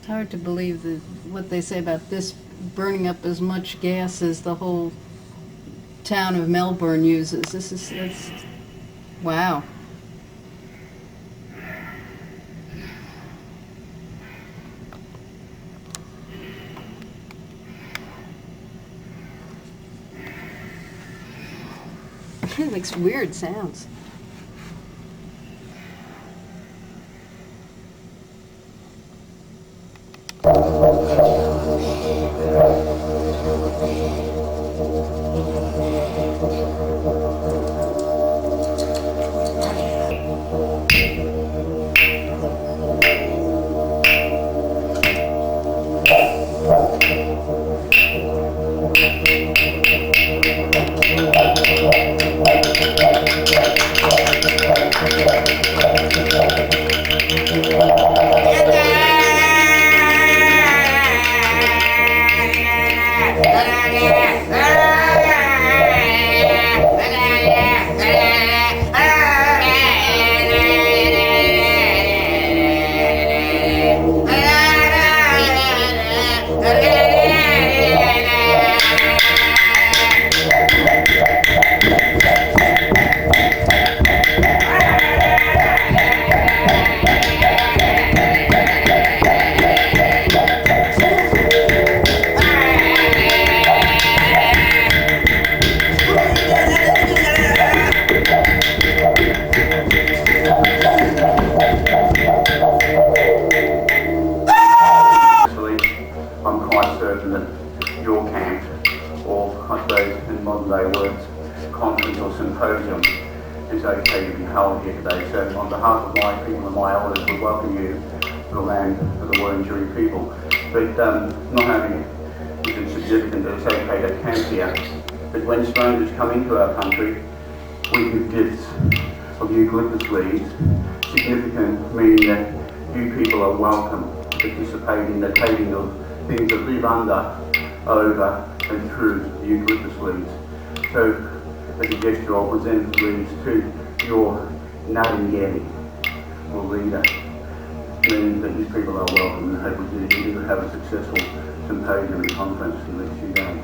It's hard to believe that what they say about this burning up as much gas as the whole town of Melbourne uses. It's, wow. It makes weird sounds. Conference or symposium is okay to be held here today. So on behalf of my people and my elders, we welcome you to the land of the Wurundjeri people. But not only is it significant that it's okay to camp here, but when strangers come into our country, we give gifts of eucalyptus leaves, significant meaning that you people are welcome to participate in the taking of things that live under, over and through the eucalyptus leaves. So as a gesture, I'll present these to your Narangeri, or leader, meaning that these people are welcome and hope we do have a successful symposium and conference in the next few days.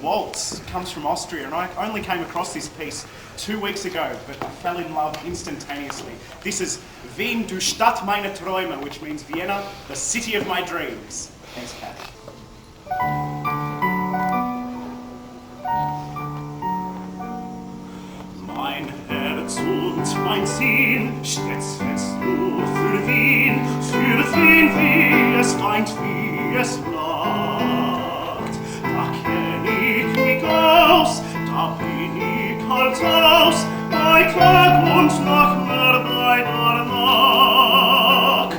Waltz comes from Austria, and I only came across this piece 2 weeks ago, but I fell in love instantaneously. This is Wien, du Stadt meiner Träume, which means Vienna, the city of my dreams. Thanks, Kat. Mein Herz und mein Ziel stets fest nur für Wien, wie es weint, wie es lacht. Da kenn ich mich aus, da bin ich halt aus, bei Tag und Nacht mehr bei der Nacht.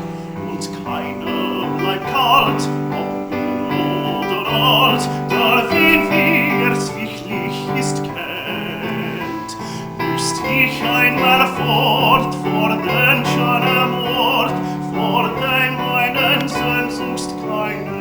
Und keiner bleibt kalt, ob jung oder alt, der Wien, wie er's wirklich ist, kennt. Müsst ich einmal fort, vor den schönen Ort, vor dem meinen Sehnsucht keine.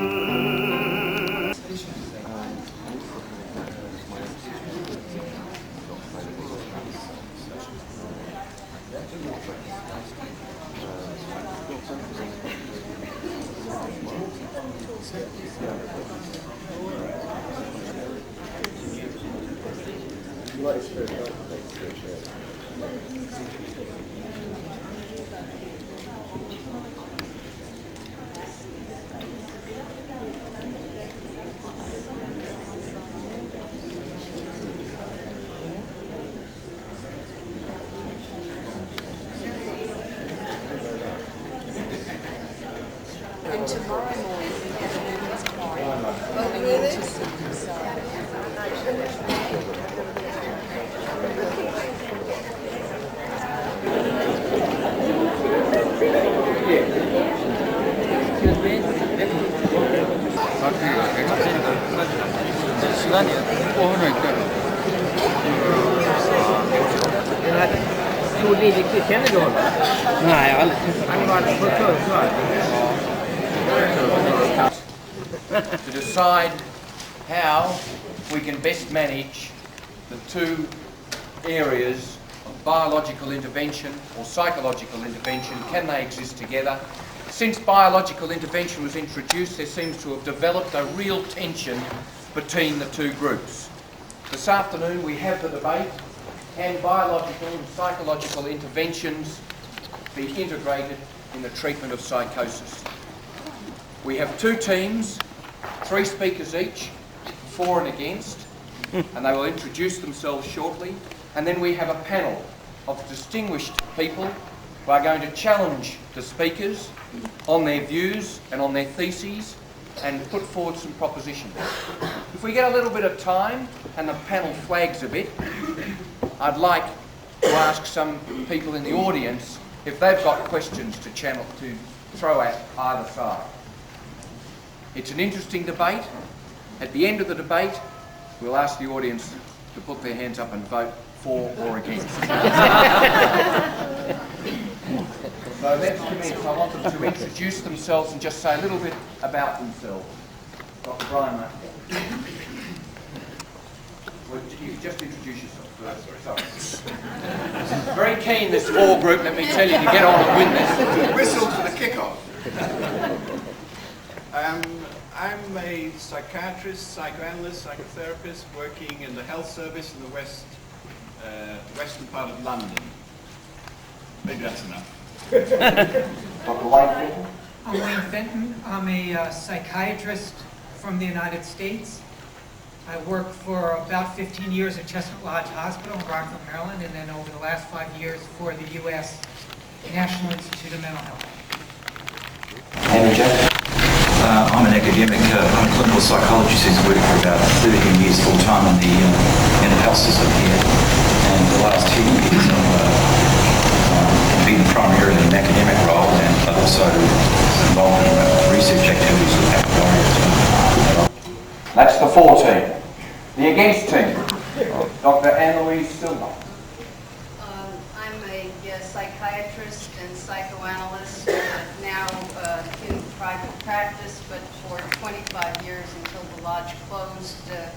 And tomorrow morning we have a women's choir. 시간이 5분을 있잖아. To decide how we can best manage the two areas of biological intervention or psychological intervention. Can they exist together? Since biological intervention was introduced, there seems to have developed a real tension between the two groups. This afternoon we have the debate, can biological and psychological interventions be integrated in the treatment of psychosis? We have two teams, 3 speakers each, for and against, and they will introduce themselves shortly. And then we have a panel of distinguished people who are going to challenge the speakers on their views and on their theses and put forward some propositions. If we get a little bit of time and the panel flags a bit, I'd like to ask some people in the audience if they've got questions to throw at either side. It's an interesting debate. At the end of the debate, we'll ask the audience to put their hands up and vote for or against. So let's commence. I want them to introduce themselves and just say a little bit about themselves. Dr. Brian Murphy. Well, you can just introduce yourself first. Sorry. Very keen, this small group, let me tell you, to get on and win this. Whistle for the kickoff. I'm a psychiatrist, psychoanalyst, psychotherapist working in the health service in the western part of London. Maybe that's enough. Dr. Wayne Fenton. I'm Wayne Fenton. I'm a psychiatrist from the United States. I worked for about 15 years at Chestnut Lodge Hospital in Rockville, Maryland, and then over the last 5 years for the U.S. National Institute of Mental Health. Andrew Jackson. I'm an academic. I'm a clinical psychologist who's worked for about 13 years full-time in the mental health system here. And the last 10 years I've been primarily in an academic role, but also involved in research activities with academia. That's the for team. The against team. Dr. Anne-Louise Silver. I'm a psychiatrist and psychoanalyst, now in private practice, but for 25 years until the lodge closed, a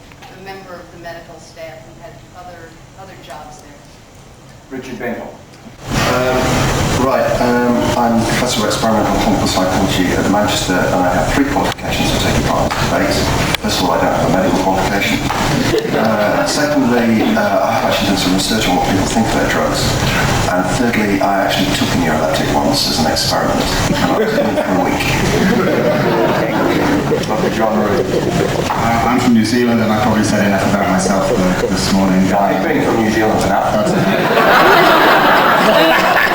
member of the medical staff and had other jobs there. Richard Bentham. I'm Professor of Experimental and Clinical Psychology at Manchester, and I have 3 qualifications for taking part in this debate. First of all, I don't have a medical qualification. Secondly, I have actually done some research on what people think of their drugs. And thirdly, I actually took a neuroleptic once as an experiment, and I was in for a week. Dr. John Root. I'm from New Zealand, and I probably said enough about myself this morning. You've been from New Zealand enough. That's it.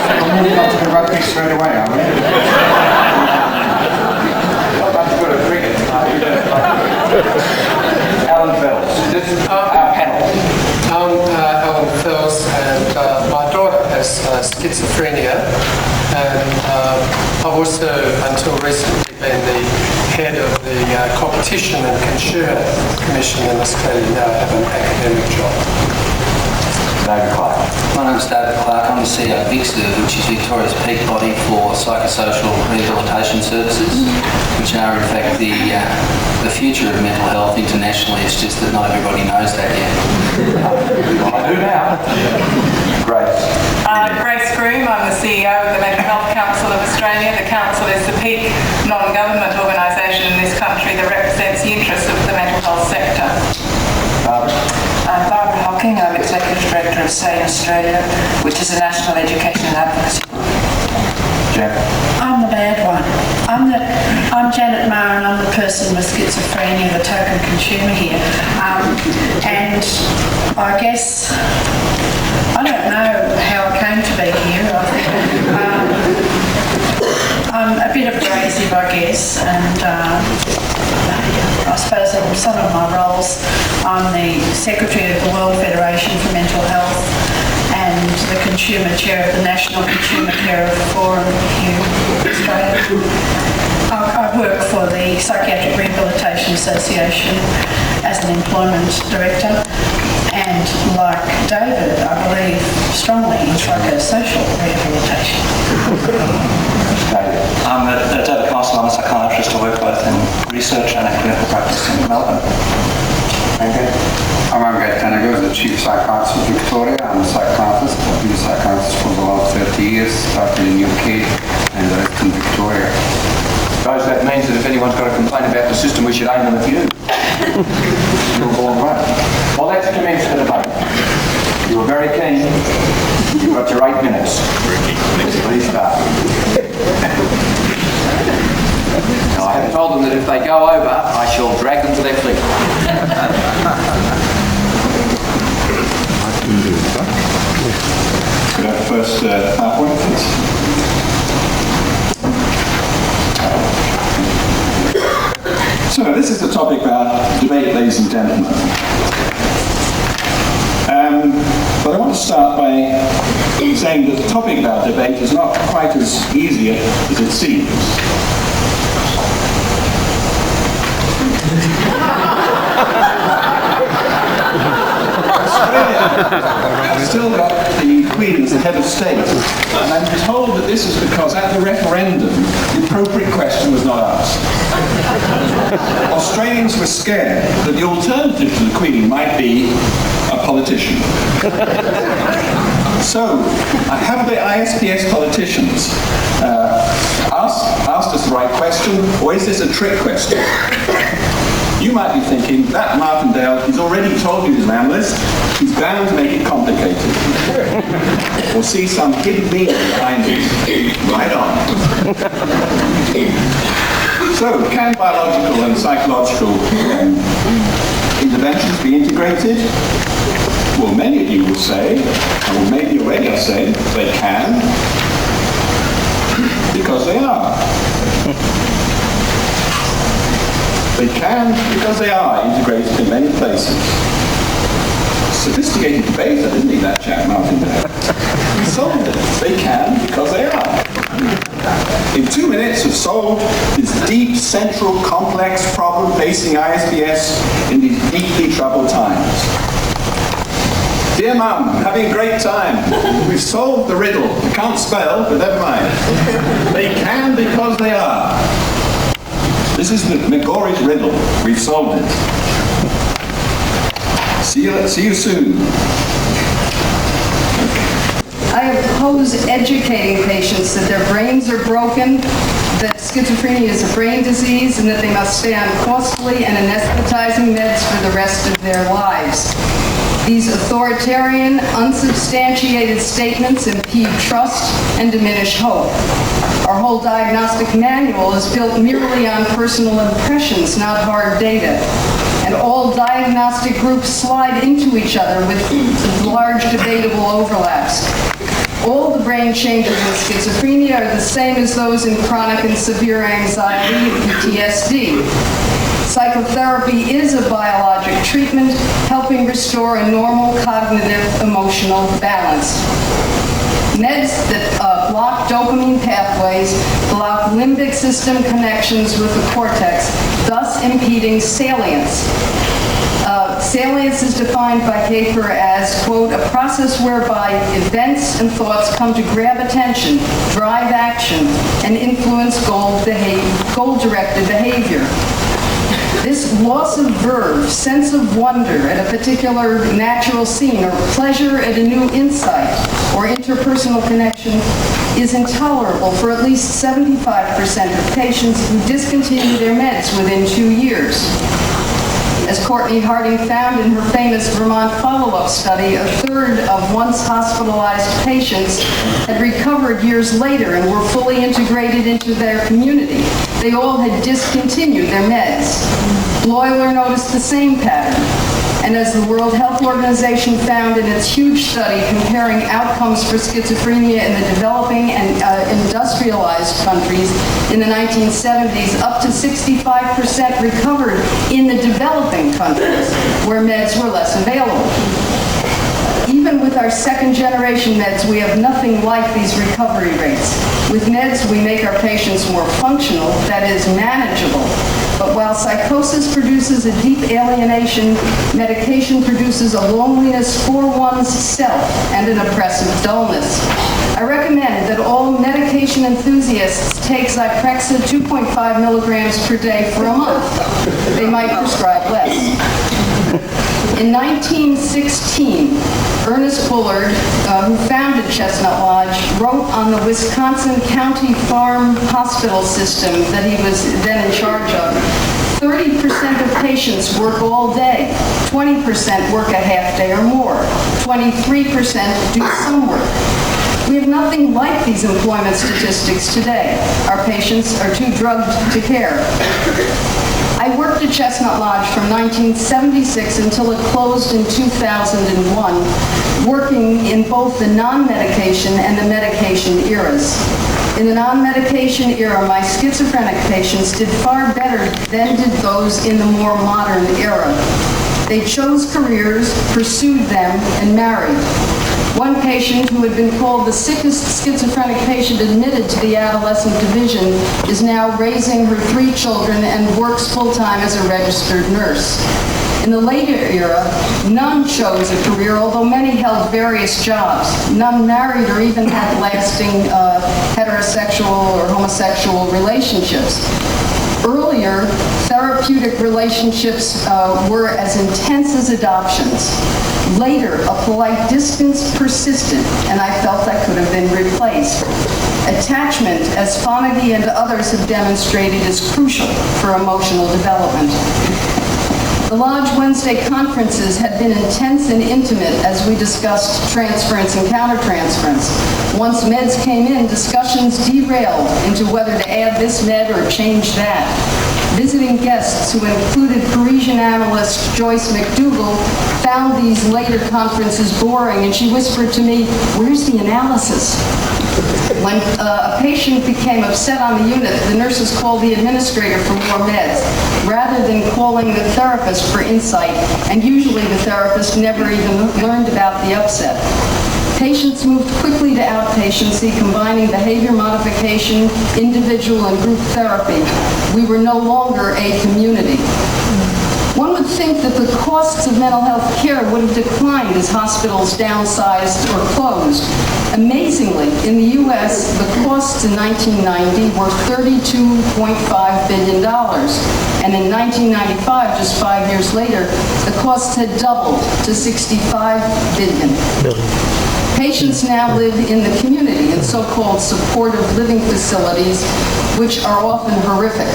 I'm moving on to the rugby straight away, are we? Not much good at cricket. Alan Fells. This is our panel. I'm Alan Fells, and my daughter has schizophrenia, and I've also, until recently, been the head of the Competition and Consumer Commission in Australia. Now I have an academic job. David Clark. My name's David Clark. I'm the CEO of VICSA, which is Victoria's peak body for psychosocial rehabilitation services, which are in fact the future of mental health internationally. It's just that not everybody knows that yet. I do now. Grace. Grace Groom. I'm the CEO of the Mental Health Council of Australia. The Council is the peak non-government organisation in this country that represents the interests of the mental health sector. I'm Barbara Hocking. I'm Executive Director of SANE Australia, which is a national education and advocacy group. Jen. I'm the bad one. I'm Janet Maher, and I'm the person with schizophrenia, the token consumer here. And I guess I don't know how I came to be here. I'm a bit abrasive, I guess, and I suppose in some of my roles, I'm the Secretary of the World Federation for Mental Health and the Consumer Chair of the National Consumer Care Forum here in Australia. I work for the Psychiatric Rehabilitation Association as an employment director, and like David, I believe strongly in psychosocial rehabilitation. I'm David Castle. I'm a psychiatrist. I work both in research and in clinical practice in Melbourne. Okay. I'm Amgad Kanago, the Chief Psychiatrist of Victoria. I'm a psychiatrist. I've been a psychiatrist for the last 30 years, started in UK and the rest in Victoria. Guys, that means that if anyone's got a complaint about the system, we should aim them at you. You're all right. Well, let's commence the debate. You were very keen. You've got your 8 minutes. Please start. Now, I have told them that if they go over, I shall drag them to their feet. Could I have the first PowerPoint, please? So this is the topic about debate, ladies and gentlemen. But I want to start by saying that the topic about debate is not quite as easy as it seems. Australia still got the Queen as the head of state, and I'm told that this is because at the referendum the appropriate question was not asked. Australians were scared that the alternative to the Queen might be a politician. So, have the ISPS politicians asked us the right question, or is this a trick question? You might be thinking, that Martindale, he's already told you he's an analyst, he's bound to make it complicated. Or see some hidden meaning behind it. Right on. So, can biological and psychological interventions be integrated? Well, many of you will say, or maybe already have said, they can, because they are. They can because they are integrated in many places. Sophisticated debater, isn't he, that chap, Martindale? He solved it. They can because they are. In 2 minutes, have solved this deep, central, complex problem facing ISPS in these deeply troubled times. Dear Mum, having a great time. We've solved the riddle. We can't spell, but never mind. They can because they are. This is the McGorry's riddle. We've solved it. See you soon. I oppose educating patients that their brains are broken, that schizophrenia is a brain disease, and that they must stay on costly and anesthetizing meds for the rest of their lives. These authoritarian, unsubstantiated statements impede trust and diminish hope. Our whole diagnostic manual is built merely on personal impressions, not hard data. And all diagnostic groups slide into each other with large debatable overlaps. All the brain changes in schizophrenia are the same as those in chronic and severe anxiety and PTSD. Psychotherapy is a biologic treatment helping restore a normal cognitive emotional balance. Meds that block dopamine pathways block limbic system connections with the cortex, thus impeding salience. Salience is defined by Kafer as, quote, a process whereby events and thoughts come to grab attention, drive action, and influence goal-directed behavior. This loss of verve, sense of wonder at a particular natural scene, or pleasure at a new insight or interpersonal connection is intolerable for at least 75% of patients who discontinue their meds within 2 years. As Courtney Harding found in her famous Vermont follow-up study, a third of once hospitalized patients had recovered years later and were fully integrated into their community. They all had discontinued their meds. Bloyler noticed the same pattern. And as the World Health Organization found in its huge study comparing outcomes for schizophrenia in the developing and industrialized countries in the 1970s, up to 65% recovered in the developing countries where meds were less available. Even with our second-generation meds, we have nothing like these recovery rates. With meds, we make our patients more functional, that is, manageable. But while psychosis produces a deep alienation, medication produces a loneliness for one's self and an oppressive dullness. I recommend that all medication enthusiasts take Zyprexa 2.5 milligrams per day for a month. They might prescribe less. In 1916, Ernest Bullard, who founded Chestnut Lodge, wrote on the Wisconsin County Farm Hospital system that he was then in charge of, 30% of patients work all day, 20% work a half day or more, 23% do some work. We have nothing like these employment statistics today. Our patients are too drugged to care. I worked at Chestnut Lodge from 1976 until it closed in 2001, working in both the non-medication and the medication eras. In the non-medication era, my schizophrenic patients did far better than did those in the more modern era. They chose careers, pursued them, and married. One patient who had been called the sickest schizophrenic patient admitted to the adolescent division is now raising her 3 children and works full-time as a registered nurse. In the later era, none chose a career, although many held various jobs. None married or even had lasting heterosexual or homosexual relationships. Earlier, therapeutic relationships were as intense as adoptions. Later, a polite distance persisted, and I felt I could have been replaced. Attachment, as Fonagy and others have demonstrated, is crucial for emotional development. The Lodge Wednesday conferences had been intense and intimate as we discussed transference and countertransference. Once meds came in, discussions derailed into whether to add this med or change that. Visiting guests, who included Parisian analyst Joyce McDougall, found these later conferences boring, and she whispered to me, "Where's the analysis?" When a patient became upset on the unit, the nurses called the administrator for more meds, rather than calling the therapist for insight, and usually the therapist never even learned about the upset. Patients moved quickly to outpatiency, combining behavior modification, individual and group therapy. We were no longer a community. One would think that the costs of mental health care would have declined as hospitals downsized or closed. Amazingly, in the U.S., the costs in 1990 were $32.5 billion. And in 1995, just 5 years later, the costs had doubled to $65 billion. Patients now live in the community in so-called supportive living facilities, which are often horrific.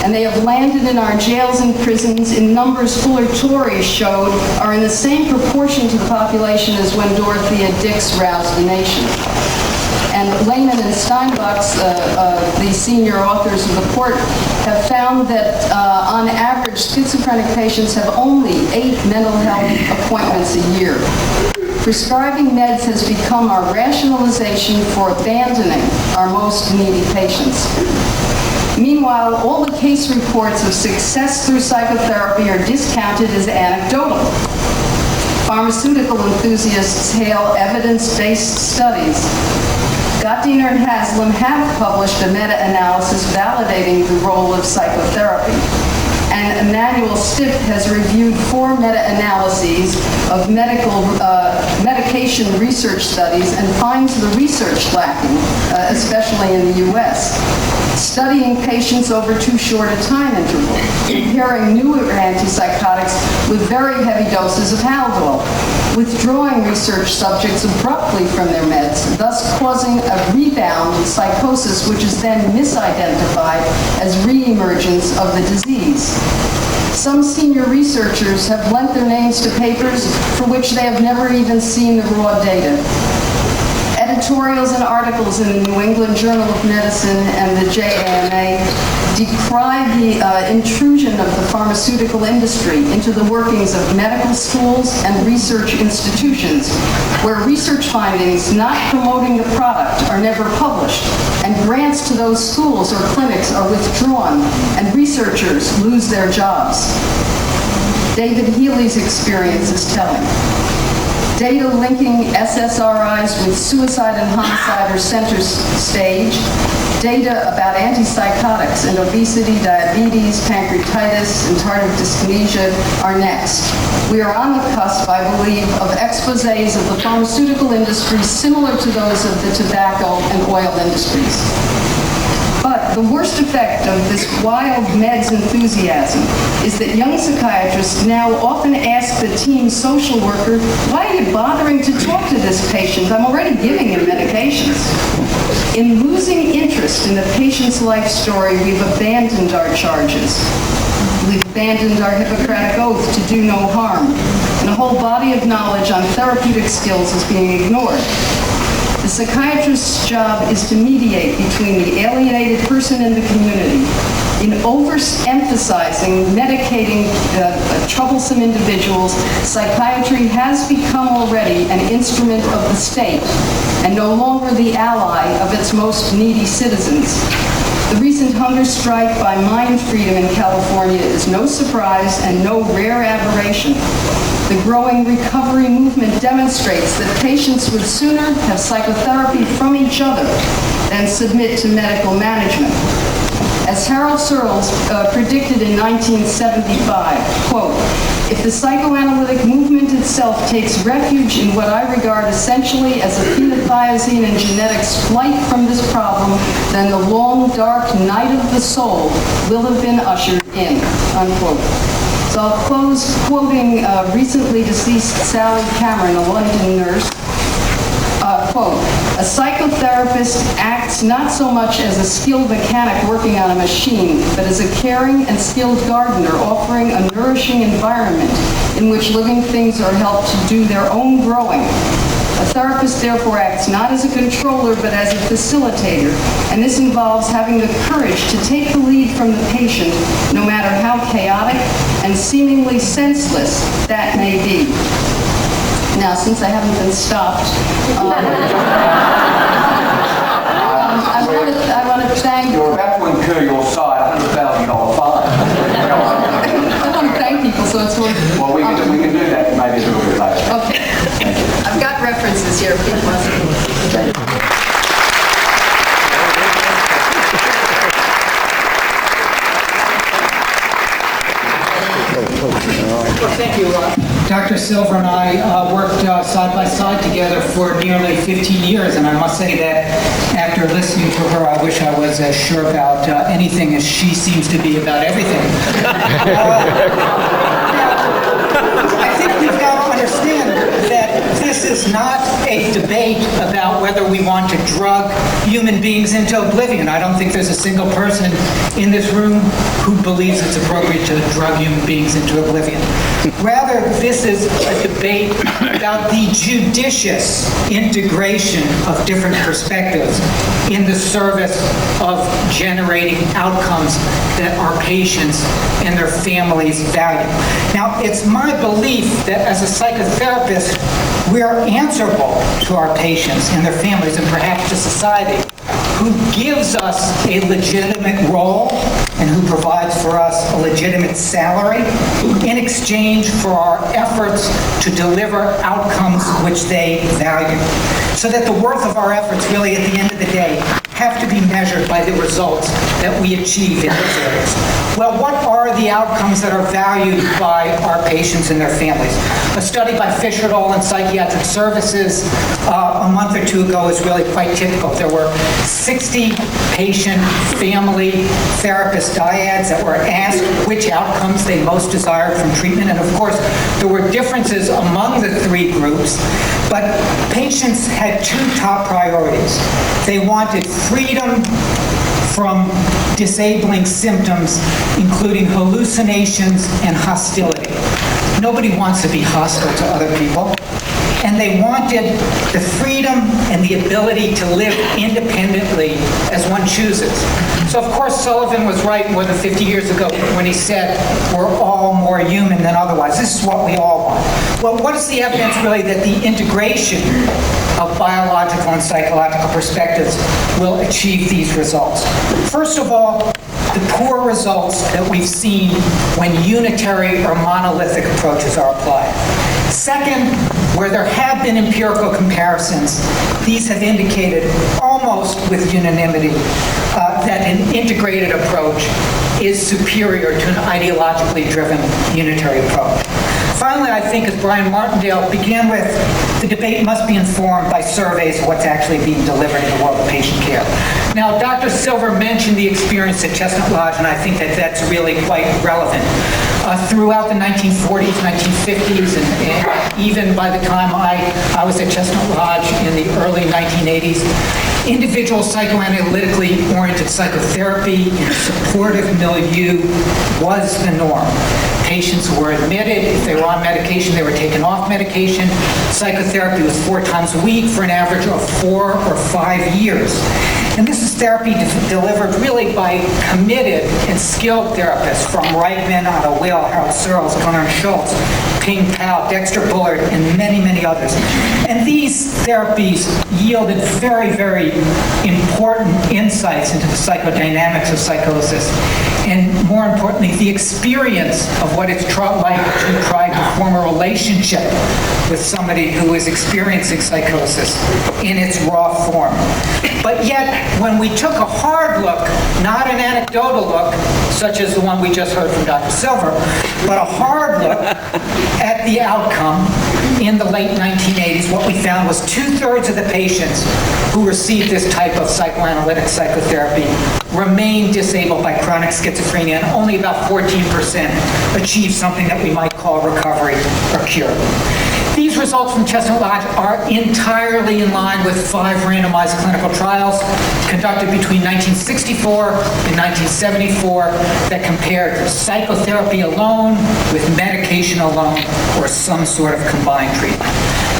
And they have landed in our jails and prisons in numbers Fuller Torrey showed are in the same proportion to the population as when Dorothea Dix roused the nation. And Lehman and Steinbach's, the senior authors of the report, have found that on average, schizophrenic patients have only 8 mental health appointments a year. Prescribing meds has become our rationalization for abandoning our most needy patients. Meanwhile, all the case reports of success through psychotherapy are discounted as anecdotal. Pharmaceutical enthusiasts hail evidence-based studies. Gottiner and Haslam have published a meta-analysis validating the role of psychotherapy. And Emmanuel Stipp has reviewed 4 meta-analyses of medication research studies and finds the research lacking, especially in the U.S. Studying patients over too short a time interval, comparing newer antipsychotics with very heavy doses of Haldol, withdrawing research subjects abruptly from their meds, thus causing a rebound in psychosis, which is then misidentified as re-emergence of the disease. Some senior researchers have lent their names to papers for which they have never even seen the raw data. Editorials and articles in the New England Journal of Medicine and the JAMA decry the intrusion of the pharmaceutical industry into the workings of medical schools and research institutions, where research findings not promoting the product are never published, and grants to those schools or clinics are withdrawn, and researchers lose their jobs. David Healy's experience is telling. Data linking SSRIs with suicide and homicide are center stage. Data about antipsychotics and obesity, diabetes, pancreatitis, and tardive dyskinesia are next. We are on the cusp, I believe, of exposés of the pharmaceutical industry similar to those of the tobacco and oil industries. But the worst effect of this wild meds enthusiasm is that young psychiatrists now often ask the team social worker, why are you bothering to talk to this patient? I'm already giving him medications. In losing interest in the patient's life story, we've abandoned our charges. We've abandoned our Hippocratic oath to do no harm, and a whole body of knowledge on therapeutic skills is being ignored. The psychiatrist's job is to mediate between the alienated person and the community. In overemphasizing medicating troublesome individuals, psychiatry has become already an instrument of the state and no longer the ally of its most needy citizens. The recent hunger strike by Mind Freedom in California is no surprise and no rare aberration. The growing recovery movement demonstrates that patients would sooner have psychotherapy from each other than submit to medical management. As Harold Searles predicted in 1975, quote, if the psychoanalytic movement itself takes refuge in what I regard essentially as a phenothiazine and genetics flight from this problem, then the long, dark night of the soul will have been ushered in, unquote. So I'll close quoting recently deceased Sally Cameron, a London nurse. Quote, a psychotherapist acts not so much as a skilled mechanic working on a machine, but as a caring and skilled gardener offering a nourishing environment in which living things are helped to do their own growing. A therapist therefore acts not as a controller, but as a facilitator, and this involves having the courage to take the lead from the patient, no matter how chaotic and seemingly senseless that may be. Now, since I haven't been stopped, I want to thank... You're about to incur your side $100,000 fine. I want to thank people, so it's worth... Well, we can do that maybe a little bit later. Okay. I've got references here. Well, thank you. Dr. Silver and I worked side by side together for nearly 15 years, and I must say that after listening to her, I wish I was as sure about anything as she seems to be about everything. I think we've got to understand that this is not a debate about whether we want to drug human beings into oblivion. I don't think there's a single person in this room who believes it's appropriate to drug human beings into oblivion. Rather, this is a debate about the judicious integration of different perspectives in the service of generating outcomes that our patients and their families value. Now, it's my belief that as a psychotherapist, we are answerable to our patients and their families and perhaps to society, who gives us a legitimate role and who provides for us a legitimate salary in exchange for our efforts to deliver outcomes which they value. So that the worth of our efforts really at the end of the day have to be measured by the results that we achieve in those areas. Well, what are the outcomes that are valued by our patients and their families? A study by Fisher et al. In Psychiatric Services a month or two ago is really quite typical. There were 60 patient family therapist dyads that were asked which outcomes they most desired from treatment. And of course, there were differences among the three groups, but patients had two top priorities. They wanted freedom from disabling symptoms, including hallucinations and hostility. Nobody wants to be hostile to other people. and they wanted the freedom and the ability to live independently as one chooses. So of course Sullivan was right more than 50 years ago when he said we're all more human than otherwise. This is what we all want. Well, what is the evidence really that the integration of biological and psychological perspectives will achieve these results? First of all, the poor results that we've seen when unitary or monolithic approaches are applied. Second, where there have been empirical comparisons, these have indicated almost with unanimity that an integrated approach is superior to an ideologically driven unitary approach. Finally, I think, as Brian Martindale began with, the debate must be informed by surveys of what's actually being delivered in the world of patient care. Now, Dr. Silver mentioned the experience at Chestnut Lodge, and I think that that's really quite relevant. Throughout the 1940s, 1950s, and even by the time I was at Chestnut Lodge in the early 1980s, individual psychoanalytically oriented psychotherapy in a supportive milieu was the norm. Patients were admitted. If they were on medication, they were taken off medication. Psychotherapy was 4 times a week for an average of 4 or 5 years. And this is therapy delivered really by committed and skilled therapists from Reichman, Otto Will, Harold Searles, Gunnar Schultz, Ping Pao, Dexter Bullard, and many, many others. And these therapies yielded very, very important insights into the psychodynamics of psychosis. And more importantly, the experience of what it's like to try to form a relationship with somebody who is experiencing psychosis in its raw form. But yet, when we took a hard look, not an anecdotal look, such as the one we just heard from Dr. Silver, but a hard look at the outcome in the late 1980s, what we found was 2/3 of the patients who received this type of psychoanalytic psychotherapy remained disabled by chronic schizophrenia, and only about 14% achieved something that we might call recovery or cure. These results from Chestnut Lodge are entirely in line with 5 randomized clinical trials conducted between 1964 and 1974 that compared psychotherapy alone with medication alone or some sort of combined treatment.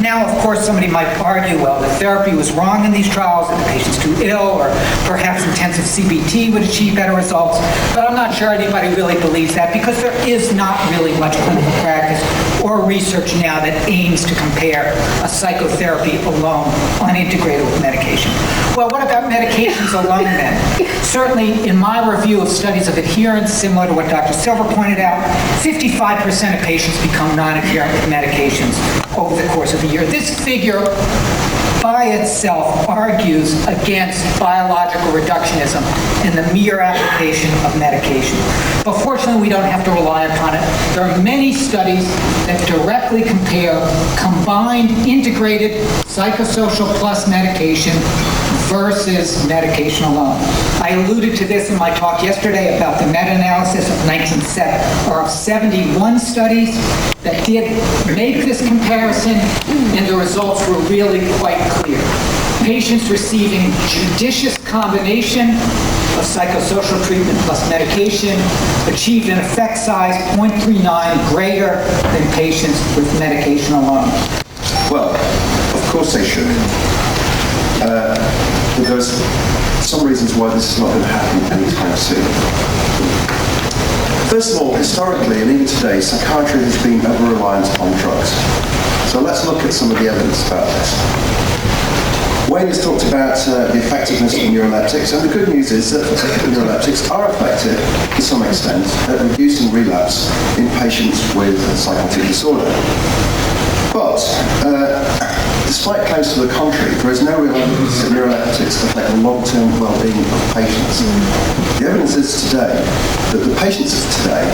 Now, of course, somebody might argue, well, the therapy was wrong in these trials, that the patient's too ill, or perhaps intensive CBT would achieve better results, but I'm not sure anybody really believes that because there is not really much clinical practice or research now that aims to compare a psychotherapy alone unintegrated with medication. Well, what about medications alone then? Certainly, in my review of studies of adherence, similar to what Dr. Silver pointed out, 55% of patients become non-adherent with medications over the course of a year. This figure by itself argues against biological reductionism and the mere application of medication. But fortunately, we don't have to rely upon it. There are many studies that directly compare combined integrated psychosocial plus medication versus medication alone. I alluded to this in my talk yesterday about the meta-analysis of 71 studies that did make this comparison, and the results were really quite clear. Patients receiving judicious combination of psychosocial treatment plus medication achieved an effect size 0.39 greater than patients with medication alone. Well, of course they should. But there's some reasons why this is not going to happen anytime soon. First of all, historically and even today, psychiatry has been over-reliant on drugs. So let's look at some of the evidence about this. Wayne has talked about the effectiveness of neuroleptics, and the good news is that neuroleptics are effective to some extent at reducing relapse in patients with psychotic disorder. But despite claims to the contrary, there is no real evidence that neuroleptics affect the long-term well-being of patients. The evidence is today that the patients of today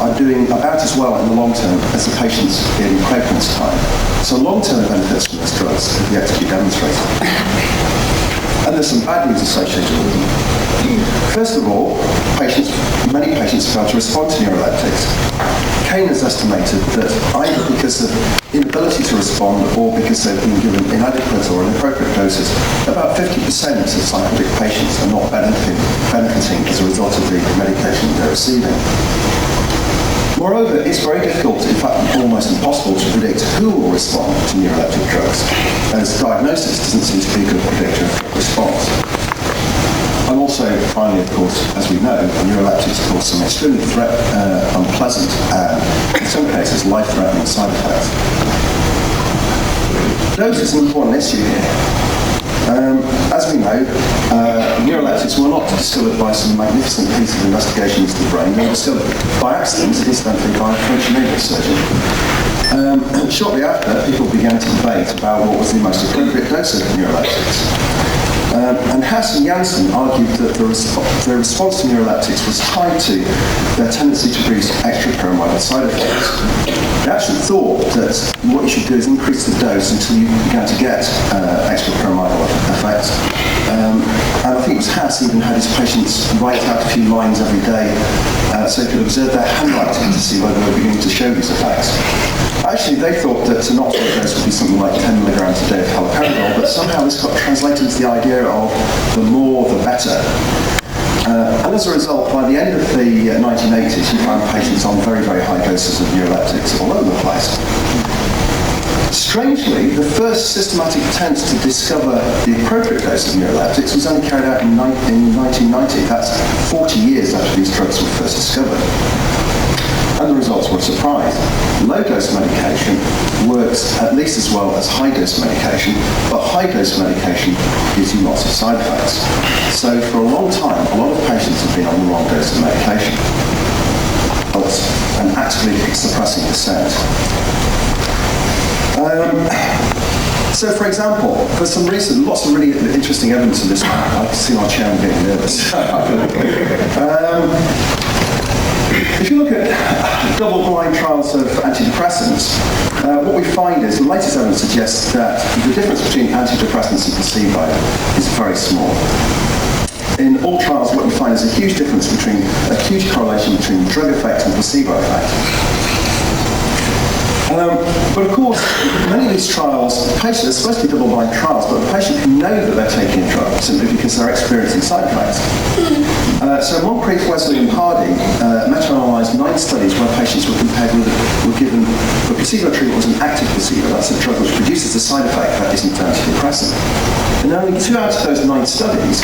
are doing about as well in the long term as the patients in Craigman's time. So long-term benefits from these drugs have yet to be demonstrated. And there's some bad news associated with them. First of all, many patients fail to respond to neuroleptics. Kane has estimated that either because of inability to respond or because they've been given inadequate or inappropriate doses, about 50% of psychotic patients are not benefiting as a result of the medication they're receiving. Moreover, it's very difficult, in fact almost impossible, to predict who will respond to neuroleptic drugs, as diagnosis doesn't seem to be a good predictor of response. And also, finally, of course, as we know, neuroleptics cause some extremely unpleasant and, in some cases, life-threatening side effects. Dose is an important issue here. As we know, neuroleptics were not discovered by some magnificent piece of investigation into the brain. They were discovered by accident, incidentally, by a French neurosurgeon. Shortly after, people began to debate about what was the most appropriate dose of neuroleptics. And Haas and Janssen argued that the response to neuroleptics was tied to their tendency to produce extrapyramidal side effects. They actually thought that what you should do is increase the dose until you began to get extrapyramidal effects. And I think it was Haas even had his patients write out a few lines every day so he could observe their handwriting to see whether they were beginning to show these effects. Actually, they thought that an optimal dose would be something like 10 milligrams a day of haloperidol, but somehow this got translated into the idea of the more, the better. And as a result, by the end of the 1980s, you found patients on very, very high doses of neuroleptics all over the place. Strangely, the first systematic attempt to discover the appropriate dose of neuroleptics was only carried out in 1990. That's 40 years after these drugs were first discovered. And the results were a surprise. Low-dose medication works at least as well as high-dose medication, but high-dose medication gives you lots of side effects. So for a long time, a lot of patients have been on the wrong dose of medication and actively suppressing dissent. So, for example, for some reason, lots of really interesting evidence of this. I can see my chairman getting nervous. If you look at double-blind trials of antidepressants, what we find is the latest evidence suggests that the difference between antidepressants and placebo is very small. In all trials, what you find is a huge difference between a huge correlation between the drug effect and placebo effect. But of course, many of these trials, the patients are supposed to be double-blind trials, but the patient can know that they're taking a drug simply because they're experiencing side effects. So Moncrief, Wesley and Hardy meta-analysed 9 studies where patients were given the placebo treatment was an active placebo, that's a drug which produces a side effect that isn't antidepressant. And only 2 out of those 9 studies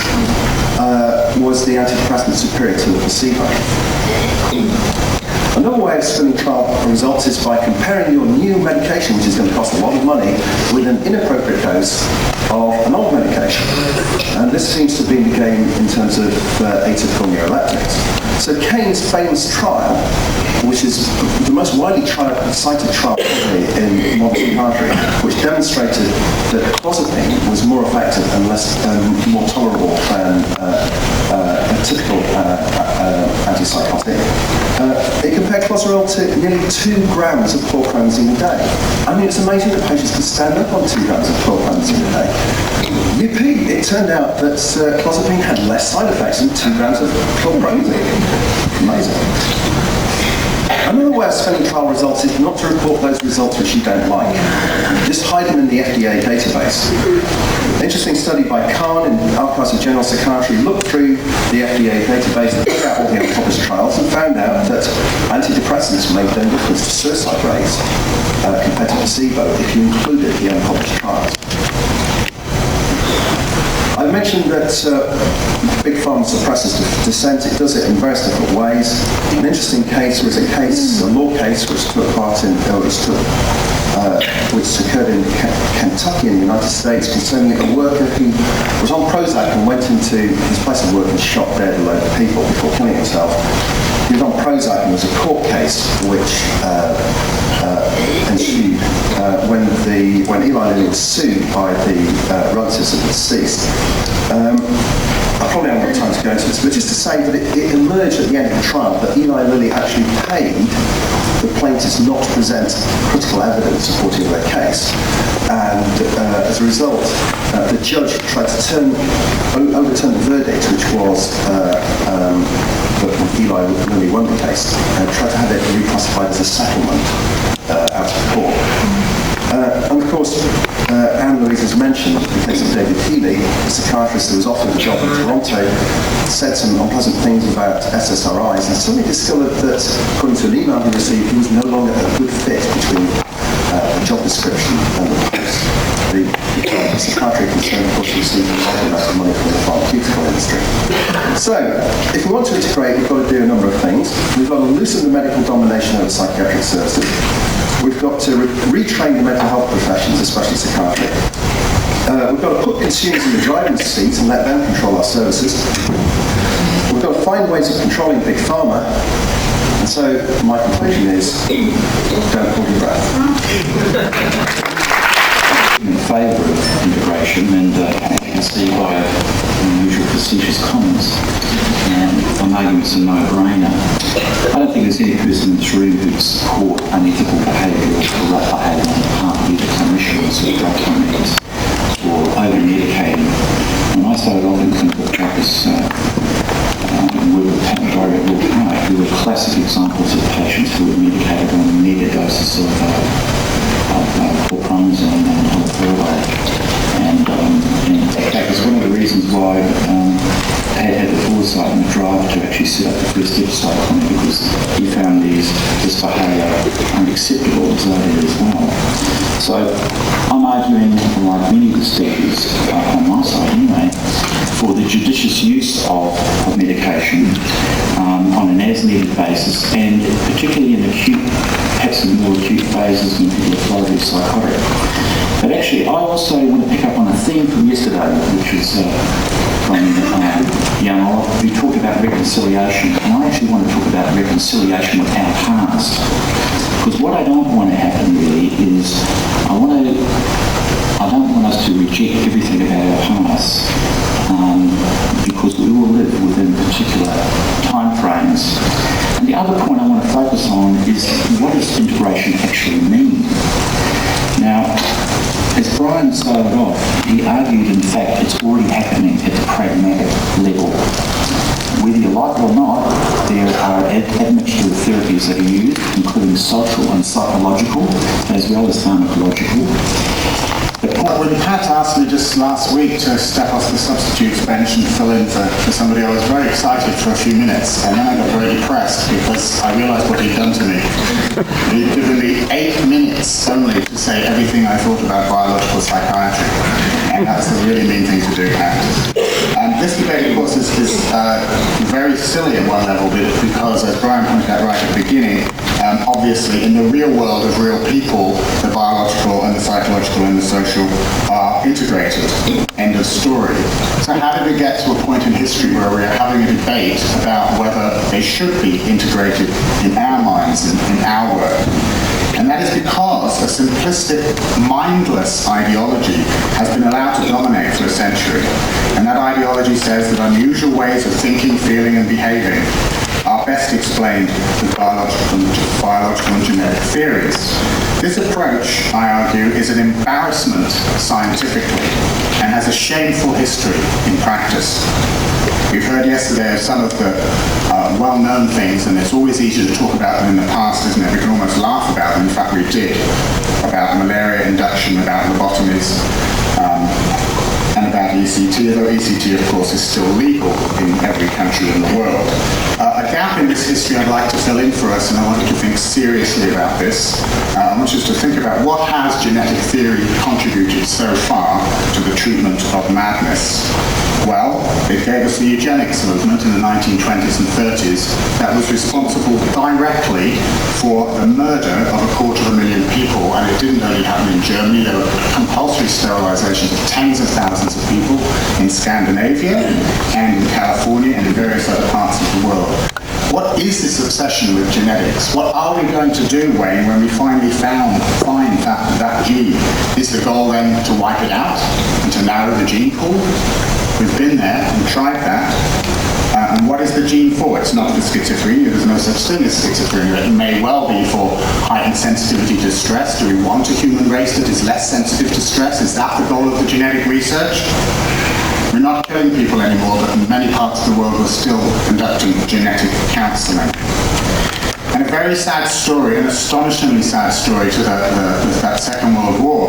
was the antidepressant superior to the placebo. Another way of spinning trial results is by comparing your new medication, which is going to cost a lot of money, with an inappropriate dose of an old medication. And this seems to be the game in terms of atypical neuroleptics. So Kane's famous trial, which is the most widely cited trial in modern psychiatry, which demonstrated that clozapine was more effective and more tolerable than a typical antipsychotic. It compared clozaril to nearly 2 grams of chlorpromazine a day. I mean, it's amazing that patients can stand up on 2 grams of chlorpromazine a day. UP, it turned out that clozapine had less side effects than 2 grams of chlorpromazine. Amazing. Another way of spending trial results is not to report those results which you don't like. Just hide them in the FDA database. An interesting study by Kahn in Archives of General Psychiatry looked through the FDA database and took out all the unpublished trials and found out that antidepressants made no difference to suicide rates compared to placebo if you included the unpublished trials. I mentioned that Big Pharma suppresses dissent. It does it in various different ways. An interesting case was a law case which occurred in Kentucky in the United States concerning a worker who was on Prozac and went into his place of work and shot dead a load of people before killing himself. He was on Prozac and there was a court case which ensued when Eli Lilly was sued by the relatives of the deceased. I probably haven't got time to go into this, but just to say that it emerged at the end of the trial that Eli Lilly actually paid the plaintiffs not to present critical evidence supporting their case. And as a result, the judge tried to overturn the verdict, which was that Eli Lilly won the case, and tried to have it reclassified as a settlement out of court. And of course, Anne-Louise has mentioned the case of David Healy, a psychiatrist who was offered a job in Toronto, said some unpleasant things about SSRIs, and suddenly discovered that, according to an email he received, he was no longer a good fit between the job description and the post. The psychiatry concern, of course, received a lot of money from the pharmaceutical industry. So, if we want to integrate, we've got to do a number of things. We've got to loosen the medical domination over psychiatric services. We've got to retrain the mental health professions, especially psychiatry. We've got to put consumers in the driving seat and let them control our services. We've got to find ways of controlling big pharma. And so my conclusion is, don't hold your breath. In favour of integration, and as you can see by unusual facetious comments, I'm arguing it's a no-brainer. I don't think there's any person in this room who'd support unethical behaviour or corrupt behaviour on the part of either clinicians or drug companies or over-medicating. When I started off in clinical practice, we were patent at Will Park, who were classic examples of patients who were medicated on mega doses of chlorpromazine and haloperidol. And that was one of the reasons why Ed had the foresight and the drive to actually set up the first episode clinic, because he found this behaviour unacceptable as I did as well. So I'm arguing, like many of the speakers on my side anyway, for the judicious use of medication on an as-needed basis, and particularly in acute, perhaps in more acute phases when people are flowing psychotic. But actually, I also want to pick up on a theme from yesterday, which was from young Oliver, who talked about reconciliation. And I actually want to talk about reconciliation with our past. Because what I don't want to happen really is, I don't want us to reject everything about our past, because we will live within particular time frames. And the other point I want to focus on is, what does integration actually mean? Now, as Brian started off, he argued, in fact, it's already happening at the pragmatic level. Whether you like it or not, there are admixture therapies that are used, including social and psychological, as well as pharmacological. Well, when Pat asked me just last week to step off the substitutes bench and fill in for somebody, I was very excited for a few minutes, and then I got very depressed because I realised what he'd done to me. He'd given me 8 minutes only to say everything I thought about biological psychiatry, and that's a really mean thing to do, Pat. This debate, of course, is very silly at one level, because, as Brian pointed out right at the beginning, obviously in the real world of real people, the biological and the psychological and the social are integrated. End of story. So how did we get to a point in history where we are having a debate about whether they should be integrated in our minds, in our work? And that is because a simplistic, mindless ideology has been allowed to dominate for a century. And that ideology says that unusual ways of thinking, feeling and behaving are best explained with biological and genetic theories. This approach, I argue, is an embarrassment scientifically and has a shameful history in practice. We've heard yesterday of some of the well-known things, and it's always easier to talk about them in the past, isn't it? We can almost laugh about them. In fact, we did, about malaria induction, about lobotomies, and about ECT, although ECT, of course, is still legal in every country in the world. A gap in this history I'd like to fill in for us, and I want you to think seriously about this. I want you to think about what has genetic theory contributed so far to the treatment of madness. Well, it gave us the eugenics movement in the 1920s and 30s that was responsible directly for the murder of 250,000 people, and it didn't only happen in Germany. There were compulsory sterilizations of tens of thousands of people in Scandinavia and in California and in various other parts of the world. What is this obsession with genetics? What are we going to do, Wayne, when we finally find that gene? Is the goal then to wipe it out and to narrow the gene pool? We've been there and tried that. And what is the gene for? It's not for schizophrenia. There's no such thing as schizophrenia. It may well be for heightened sensitivity to stress. Do we want a human race that is less sensitive to stress? Is that the goal of the genetic research? We're not killing people anymore, but in many parts of the world we're still conducting genetic counselling. And a very very sad story, an astonishingly sad story to that Second World War,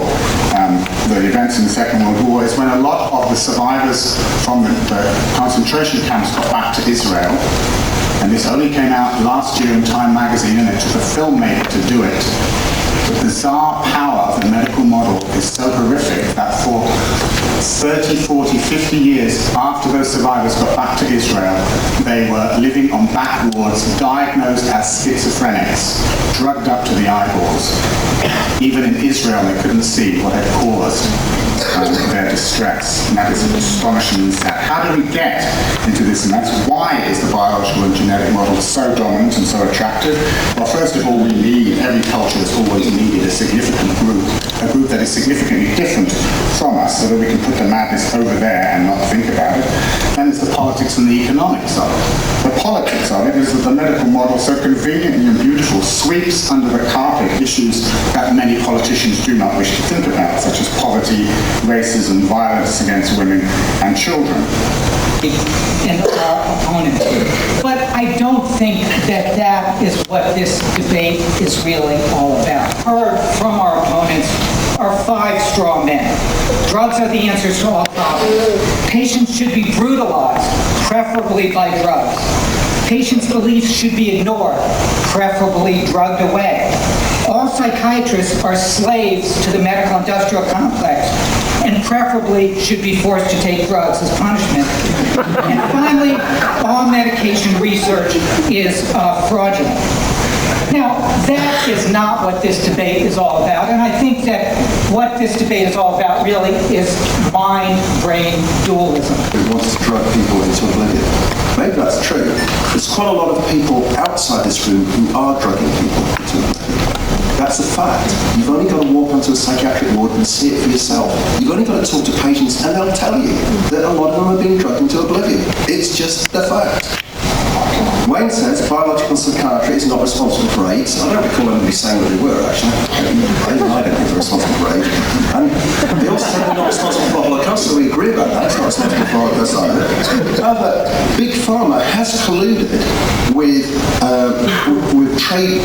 the events in the Second World War, is when a lot of the survivors from the concentration camps got back to Israel. And this only came out last year in Time magazine, and it took a filmmaker to do it. The bizarre power of the medical model is so horrific that for 30, 40, 50 years after those survivors got back to Israel, they were living on back wards, diagnosed as schizophrenics, drugged up to the eyeballs. Even in Israel, they couldn't see what had caused their distress. And that is astonishingly sad. How do we get into this mess? Why is the biological and genetic model so dominant and so attractive? Well, first of all, we need, every culture has always needed a significant group, a group that is significantly different from us, so that we can put the madness over there and not think about it. Then there's the politics and the economics of it. The politics of it is that the medical model, so conveniently and beautiful, sweeps under the carpet issues that many politicians do not wish to think about, such as poverty, racism, violence against women and children. And our opponents. But I don't think that that is what this debate is really all about. Heard from our opponents are 5 straw men. Drugs are the answers to all problems. Patients should be brutalized, preferably by drugs. Patients' beliefs should be ignored, preferably drugged away. All psychiatrists are slaves to the medical industrial complex and preferably should be forced to take drugs as punishment. And finally, all medication research is fraudulent. Now, that is not what this debate is all about, and I think that what this debate is all about really is mind-brain dualism. Who wants to drug people into oblivion? Maybe that's true. There's quite a lot of people outside this room who are drugging people into oblivion. That's a fact. You've only got to walk onto a psychiatric ward and see it for yourself. You've only got to talk to patients and they'll tell you that a lot of them are being drugged into oblivion. It's just a fact. Wayne says biological psychiatry is not responsible for AIDS. I don't recall anybody saying that they were, actually. I don't think they're responsible for AIDS. And they also said they're not responsible for Holocaust, so we agree about that. It's not responsible for Holocaust either. However, Big Pharma has colluded with trade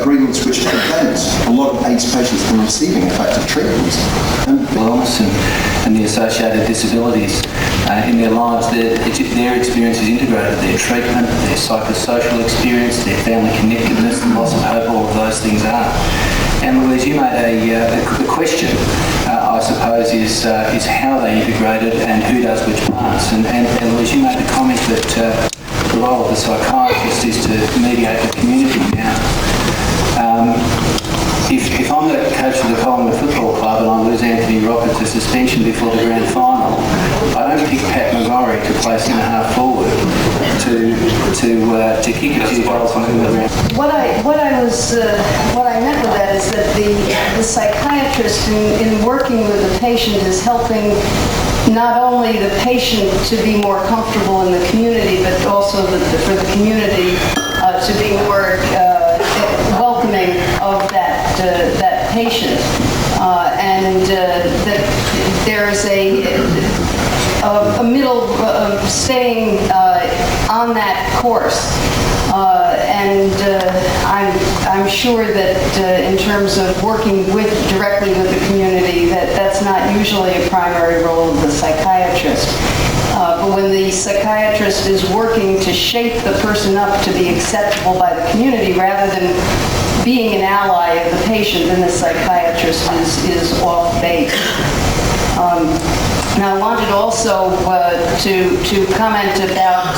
agreements which prevent a lot of AIDS patients from receiving effective treatments. And wellness and the associated disabilities in their lives, their experience is integrated, their treatment, their psychosocial experience, their family connectedness, the loss of hope, all of those things are. And Louise, you made the question, I suppose, is how they integrated and who does which parts. And Louise, you made the comment that the role of the psychiatrist is to mediate the community now. If I'm the coach of the Collingwood Football Club and I lose Anthony Rocket to suspension before the grand final, I don't pick Pat McGorry to play centre half forward to kick a few goals into the ground. What I meant with that is that the psychiatrist in working with the patient is helping not only the patient to be more comfortable in the community, but also for the community to be more welcoming of that patient, and that there's a middle staying on that course. And I'm sure that in terms of working directly with the community, that's not usually a primary role of the psychiatrist. But when the psychiatrist is working to shape the person up to be acceptable by the community rather than being an ally of the patient, then the psychiatrist is off base. Now I wanted also to comment about